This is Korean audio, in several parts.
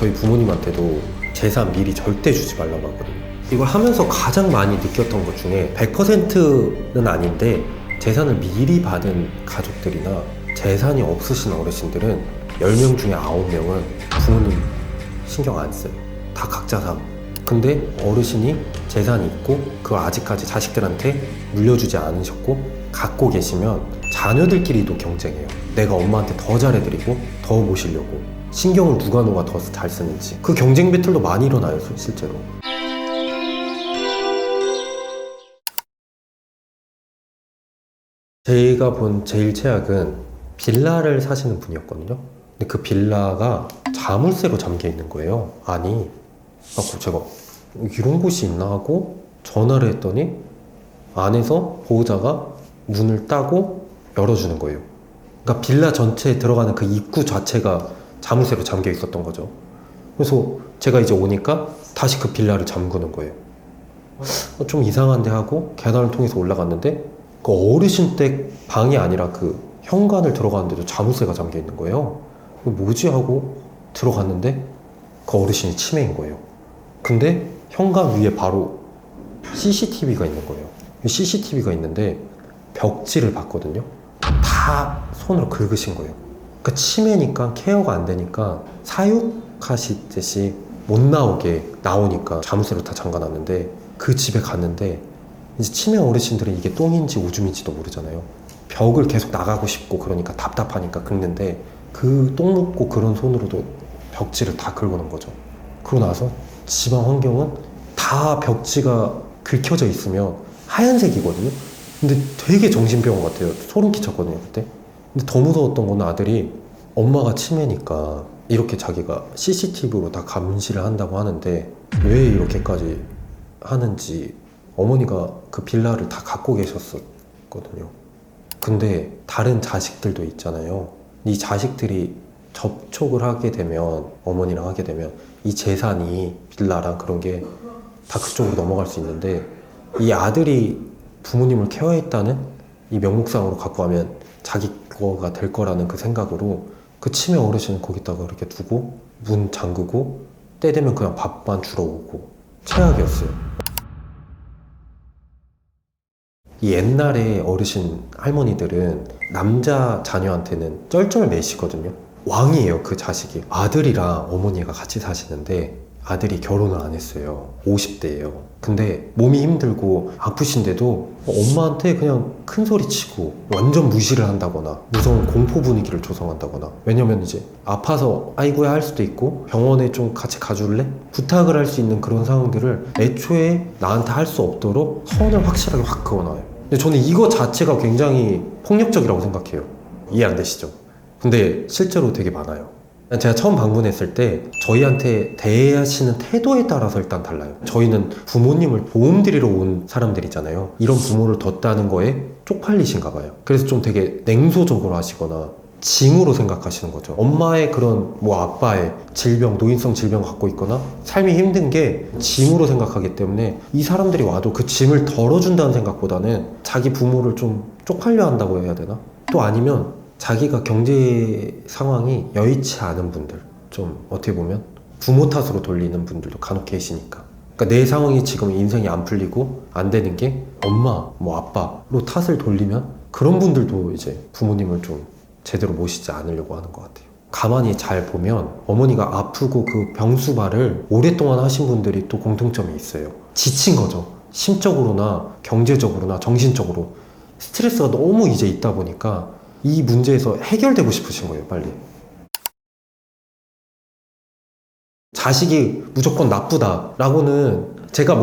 저희 부모님한테도 재산 미리 절대 주지 말라고 하거든요. 이걸 하면서 가장 많이 느꼈던 것 중에 100%는 아닌데 재산을 미리 받은 가족들이나 재산이 없으신 어르신들은 10명 중에 9명은 부모님 신경 안 써요. 다 각자 삶. 근데 어르신이 재산이 있고 그걸 아직까지 자식들한테 물려주지 않으셨고 갖고 계시면 자녀들끼리도 경쟁해요. 내가 엄마한테 더 잘해드리고 더 모시려고 신경을 누가 더 잘 쓰는지 그 경쟁 배틀도 많이 일어나요 실제로. 제가 본 제일 최악은 빌라를 사시는 분이었거든요. 근데 그 빌라가 자물쇠로 잠겨 있는 거예요. 아니, 제가 이런 곳이 있나 하고 전화를 했더니 안에서 보호자가 문을 따고 열어주는 거예요. 그러니까 빌라 전체에 들어가는 그 입구 자체가 자물쇠로 잠겨 있었던 거죠. 그래서 제가 이제 오니까 다시 그 빌라를 잠그는 거예요. 좀 이상한데 하고 계단을 통해서 올라갔는데 그 어르신 댁 방이 아니라 그 현관을 들어가는데도 자물쇠가 잠겨 있는 거예요. 뭐지 하고 들어갔는데 그 어르신이 치매인 거예요. 근데 현관 위에 바로 CCTV가 있는 거예요. CCTV가 있는데 벽지를 봤거든요. 다 손으로 긁으신 거예요. 그러니까 치매니까 케어가 안 되니까 사육하시듯이 못 나오니까 자물쇠로 다 잠가놨는데 그 집에 갔는데 이제 치매 어르신들은 이게 똥인지 오줌인지도 모르잖아요. 벽을 계속 나가고 싶고 그러니까 답답하니까 긁는데 그 똥 묻고 그런 손으로도 벽지를 다 긁어놓은 거죠. 그러고 나서 집안 환경은 다 벽지가 긁혀져 있으면 하얀색이거든요. 근데 되게 정신병원 같아요. 소름 끼쳤거든요 그때. 근데 더 무서웠던 건 아들이 엄마가 치매니까 이렇게 자기가 CCTV로 다 감시를 한다고 하는데 왜 이렇게까지 하는지 어머니가 그 빌라를 다 갖고 계셨었거든요. 근데 다른 자식들도 있잖아요. 이 자식들이 접촉을 하게 되면 어머니랑 하게 되면 이 재산이 빌라랑 그런 게 다 그쪽으로 넘어갈 수 있는데 이 아들이 부모님을 케어했다는 이 명목상으로 갖고 가면 자기 거가 될 거라는 그 생각으로 그 치매 어르신은 거기다가 이렇게 두고 문 잠그고 때 되면 그냥 밥만 주러 오고 최악이었어요. 이 옛날에 어르신 할머니들은 남자 자녀한테는 쩔쩔매시거든요. 왕이에요 그 자식이. 아들이랑 어머니가 같이 사시는데 아들이 결혼을 안 했어요. 50대예요. 근데 몸이 힘들고 아프신데도 엄마한테 그냥 큰 소리 치고 완전 무시를 한다거나 무서운 공포 분위기를 조성한다거나. 왜냐면 이제 아파서 아이고야 할 수도 있고 병원에 좀 같이 가줄래? 부탁을 할 수 있는 그런 상황들을 애초에 나한테 할 수 없도록 선을 확실하게 확 그어놔요. 근데 저는 이거 자체가 굉장히 폭력적이라고 생각해요. 이해 안 되시죠? 근데 실제로 되게 많아요. 제가 처음 방문했을 때 저희한테 대하시는 태도에 따라서 일단 달라요. 저희는 부모님을 보험 드리러 온 사람들이잖아요. 이런 부모를 뒀다는 거에 쪽팔리신가 봐요. 그래서 좀 되게 냉소적으로 하시거나 징후로 생각하시는 거죠. 엄마의 그런 아빠의 질병, 노인성 질병을 갖고 있거나 삶이 힘든 게 짐으로 생각하기 때문에 이 사람들이 와도 그 짐을 덜어준다는 생각보다는 자기 부모를 좀 쪽팔려 한다고 해야 되나? 또 아니면 자기가 경제 상황이 여의치 않은 분들, 좀 어떻게 보면 부모 탓으로 돌리는 분들도 간혹 계시니까. 그러니까 내 상황이 지금 인생이 안 풀리고 안 되는 게 엄마, 아빠로 탓을 돌리면 그런 분들도 이제 부모님을 좀 제대로 모시지 않으려고 하는 것 같아요. 가만히 잘 보면 어머니가 아프고 그 병수발을 오랫동안 하신 분들이 또 공통점이 있어요. 지친 거죠. 심적으로나 경제적으로나 정신적으로 스트레스가 너무 이제 있다 보니까 이 문제에서 해결되고 싶으신 거예요, 빨리. 자식이 무조건 나쁘다라고는 제가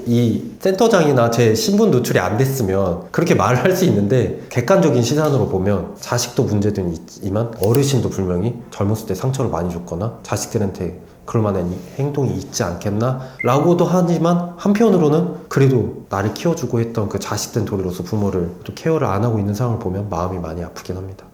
이 센터장이나 제 신분 노출이 안 됐으면 그렇게 말을 할 수 있는데 객관적인 시선으로 보면 자식도 문제는 있지만 어르신도 분명히 젊었을 때 상처를 많이 줬거나 자식들한테 그럴 만한 행동이 있지 않겠나? 라고도 하지만 한편으로는 그래도 나를 키워주고 했던 그 자식된 도리로서 부모를 또 케어를 안 하고 있는 상황을 보면 마음이 많이 아프긴 합니다.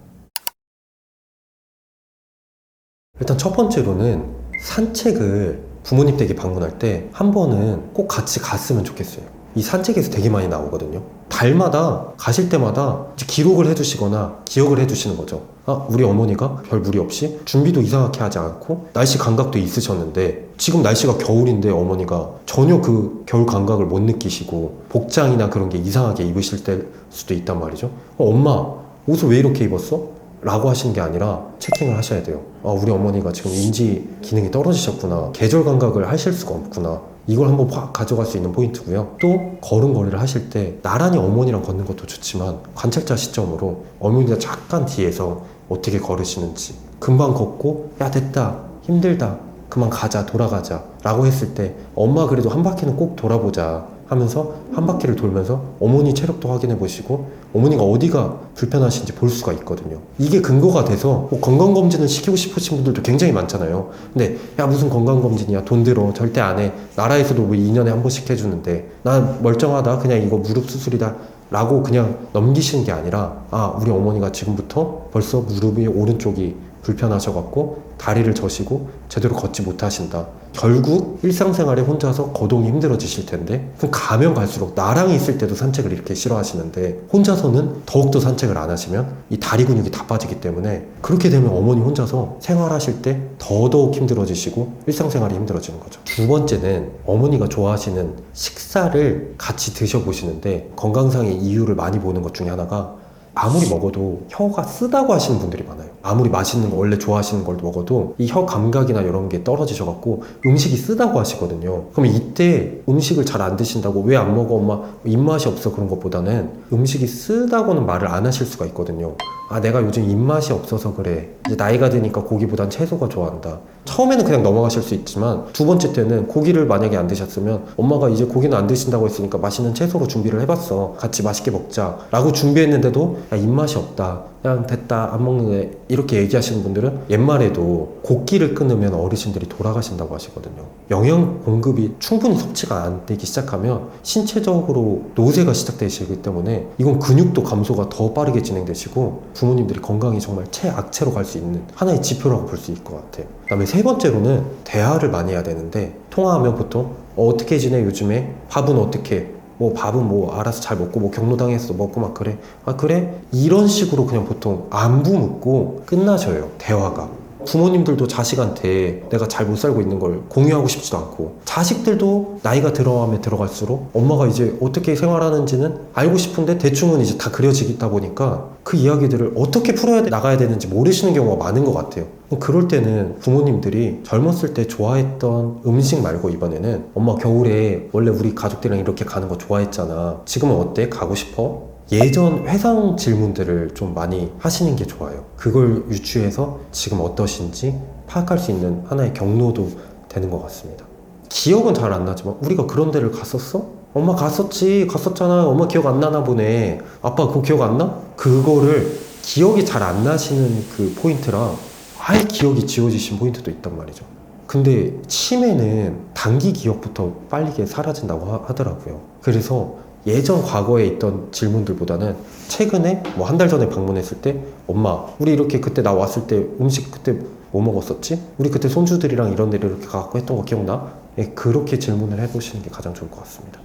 일단 첫 번째로는 산책을 부모님 댁에 방문할 때 한 번은 꼭 같이 갔으면 좋겠어요. 이 산책에서 되게 많이 나오거든요. 달마다 가실 때마다 기록을 해두시거나 기억을 해두시는 거죠. 우리 어머니가 별 무리 없이 준비도 이상하게 하지 않고 날씨 감각도 있으셨는데 지금 날씨가 겨울인데 어머니가 전혀 그 겨울 감각을 못 느끼시고 복장이나 그런 게 이상하게 입으실 때 수도 있단 말이죠. 엄마 옷을 왜 이렇게 입었어? 라고 하시는 게 아니라 체킹을 하셔야 돼요. 우리 어머니가 지금 인지 기능이 떨어지셨구나. 계절 감각을 하실 수가 없구나. 이걸 한번 확 가져갈 수 있는 포인트고요. 또 걸음걸이를 하실 때 나란히 어머니랑 걷는 것도 좋지만 관찰자 시점으로 어머니가 잠깐 뒤에서 어떻게 걸으시는지, 금방 걷고 야 됐다 힘들다 그만 가자 돌아가자 라고 했을 때 엄마 그래도 한 바퀴는 꼭 돌아보자 하면서 한 바퀴를 돌면서 어머니 체력도 확인해 보시고 어머니가 어디가 불편하신지 볼 수가 있거든요. 이게 근거가 돼서 건강검진을 시키고 싶으신 분들도 굉장히 많잖아요. 근데 야 무슨 건강검진이야 돈 들어 절대 안 해. 나라에서도 왜 2년에 한 번씩 해주는데 나 멀쩡하다 그냥 이거 무릎 수술이다 라고 그냥 넘기시는 게 아니라 우리 어머니가 지금부터 벌써 무릎이 오른쪽이 불편하셔갖고 다리를 저시고 제대로 걷지 못하신다. 결국 일상생활에 혼자서 거동이 힘들어지실 텐데 그럼 가면 갈수록 나랑 있을 때도 산책을 이렇게 싫어하시는데 혼자서는 더욱더 산책을 안 하시면 이 다리 근육이 다 빠지기 때문에 그렇게 되면 어머니 혼자서 생활하실 때 더더욱 힘들어지시고 일상생활이 힘들어지는 거죠. 두 번째는 어머니가 좋아하시는 식사를 같이 드셔보시는데 건강상의 이유를 많이 보는 것 중에 하나가 아무리 먹어도 혀가 쓰다고 하시는 분들이 많아요. 아무리 맛있는 거 원래 좋아하시는 걸 먹어도 이 혀 감각이나 이런 게 떨어지셔갖고 음식이 쓰다고 하시거든요. 그러면 이때 음식을 잘 안 드신다고 왜 안 먹어 엄마 입맛이 없어 그런 것보다는 음식이 쓰다고는 말을 안 하실 수가 있거든요. 내가 요즘 입맛이 없어서 그래. 이제 나이가 드니까 고기보단 채소가 좋아한다. 처음에는 그냥 넘어가실 수 있지만 두 번째 때는 고기를 만약에 안 드셨으면 엄마가 이제 고기는 안 드신다고 했으니까 맛있는 채소로 준비를 해봤어. 같이 맛있게 먹자 라고 준비했는데도 입맛이 없다. 그냥 됐다 안 먹는데 이렇게 얘기하시는 분들은 옛말에도 곡기를 끊으면 어르신들이 돌아가신다고 하시거든요. 영양 공급이 충분히 섭취가 안 되기 시작하면 신체적으로 노쇠가 시작되시기 때문에 이건 근육도 감소가 더 빠르게 진행되시고 부모님들이 건강이 정말 최악체로 갈 수 있는 하나의 지표라고 볼 수 있을 것 같아요. 그 다음에 세 번째로는 대화를 많이 해야 되는데 통화하면 보통 어떻게 지내 요즘에 밥은 어떻게 밥은 알아서 잘 먹고 경로당에서 먹고 막 그래 그래 이런 식으로 그냥 보통 안부 묻고 끝나셔요. 대화가. 부모님들도 자식한테 내가 잘 못 살고 있는 걸 공유하고 싶지도 않고 자식들도 나이가 들어가면 들어갈수록 엄마가 이제 어떻게 생활하는지는 알고 싶은데 대충은 이제 다 그려지다 보니까 그 이야기들을 어떻게 나가야 되는지 모르시는 경우가 많은 것 같아요. 그럴 때는 부모님들이 젊었을 때 좋아했던 음식 말고 이번에는 엄마 겨울에 원래 우리 가족들이랑 이렇게 가는 거 좋아했잖아. 지금은 어때? 가고 싶어? 예전 회상 질문들을 좀 많이 하시는 게 좋아요. 그걸 유추해서 지금 어떠신지 파악할 수 있는 하나의 경로도 되는 것 같습니다. 기억은 잘 안 나지만 우리가 그런 데를 갔었어? 엄마 갔었잖아. 엄마 기억 안 나나 보네. 아빠 그거 기억 안 나? 그거를 기억이 잘 안 나시는 그 포인트랑 아예 기억이 지워지신 포인트도 있단 말이죠. 근데 치매는 단기 기억부터 빨리 사라진다고 하더라고요. 그래서 예전 과거에 있던 질문들보다는 최근에 한 달 전에 방문했을 때 엄마 우리 이렇게 그때 나 왔을 때 음식 그때 뭐 먹었었지? 우리 그때 손주들이랑 이런 데를 이렇게 가갖고 했던 거 기억나? 그렇게 질문을 해보시는 게 가장 좋을 것 같습니다.